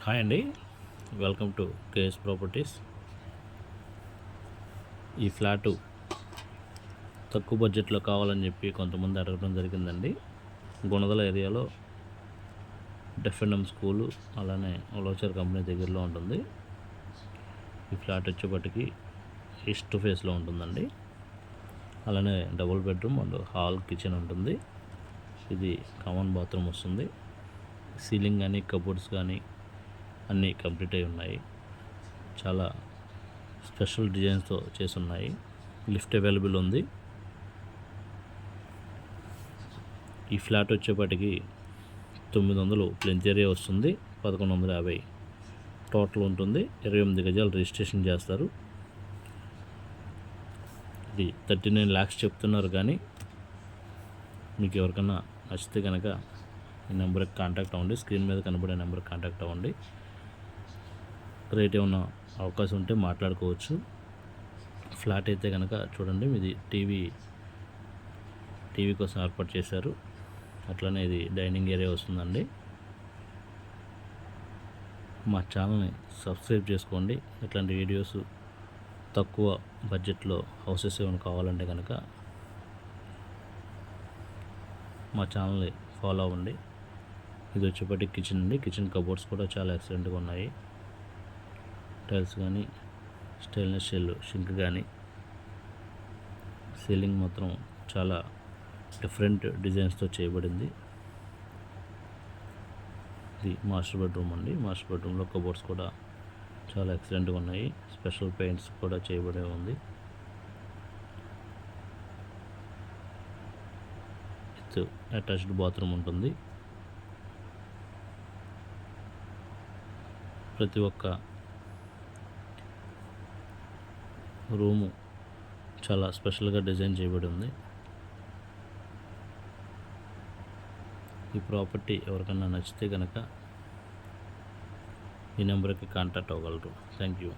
Hi అండి, welcome to KS properties. ఈ flat తక్కువ బడ్జెట్లో కావాలని చెప్పి కొంతమంది అడగడం జరిగిందండి. గుణదల ఏరియాలో డెఫ్ఎన్ఎం స్కూలు అలానే లోచర్ కంపెనీ దగ్గరలో ఉంటుంది. ఈ ఫ్లాట్ వచ్చేపటికి ఈస్ట్ ఫేస్లో ఉంటుందండి. అలానే double bedroom and hall kitchen ఉంటుంది. ఇది కామన్ బాత్రూమ్ వస్తుంది. సీలింగ్ కానీ కబోర్డ్స్ కానీ అన్నీ కంప్లీట్ అయి ఉన్నాయి. చాలా స్పెషల్ డిజైన్స్తో చేసి ఉన్నాయి. లిఫ్ట్ అవైలబుల్ ఉంది. ఈ ఫ్లాట్ వచ్చేపటికి 900 ప్లెంత్ ఏరియా వస్తుంది. 1150 టోటల్ ఉంటుంది. 28 గజాలు రిజిస్ట్రేషన్ చేస్తారు. ఇది 39 lakhs చెప్తున్నారు. కానీ మీకు ఎవరికైనా నచ్చితే కనుక ఈ నెంబర్కి కాంటాక్ట్ అవ్వండి. స్క్రీన్ మీద కనబడే నెంబర్కి కాంటాక్ట్ అవ్వండి. రేట్ ఏమన్నా అవకాశం ఉంటే మాట్లాడుకోవచ్చు. ఫ్లాట్ అయితే కనుక చూడండి, మీది టీవీ కోసం ఏర్పాటు చేశారు. అట్లనే ఇది డైనింగ్ ఏరియా వస్తుందండి. మా ఛానల్ని సబ్స్క్రైబ్ చేసుకోండి. ఇట్లాంటి వీడియోస్ తక్కువ బడ్జెట్లో హౌసెస్ ఏమైనా కావాలంటే కనుక మా ఛానల్ని ఫాలో అవ్వండి. ఇది వచ్చేపటి కిచెన్ అండి. కిచెన్ కబోర్డ్స్ కూడా చాలా ఎక్సలెంట్గా ఉన్నాయి. టైల్స్ కానీ స్టెయిన్లెస్ స్టీల్ షింక్ కానీ సీలింగ్ మాత్రం చాలా డిఫరెంట్ డిజైన్స్తో చేయబడింది. ఇది మాస్టర్ బెడ్రూమ్ అండి. మాస్టర్ బెడ్రూమ్లో కబోర్డ్స్ కూడా చాలా ఎక్సలెంట్గా ఉన్నాయి. స్పెషల్ పెయింట్స్ కూడా చేయబడి ఉంది. విత్ అటాచ్డ్ బాత్రూమ్ ఉంటుంది. ప్రతి ఒక్క రూము చాలా స్పెషల్గా డిజైన్ చేయబడి ఉంది. ఈ ప్రాపర్టీ ఎవరికైనా నచ్చితే కనుక ఈ నెంబర్కి కాంటాక్ట్ అవ్వగలరు. Thank you.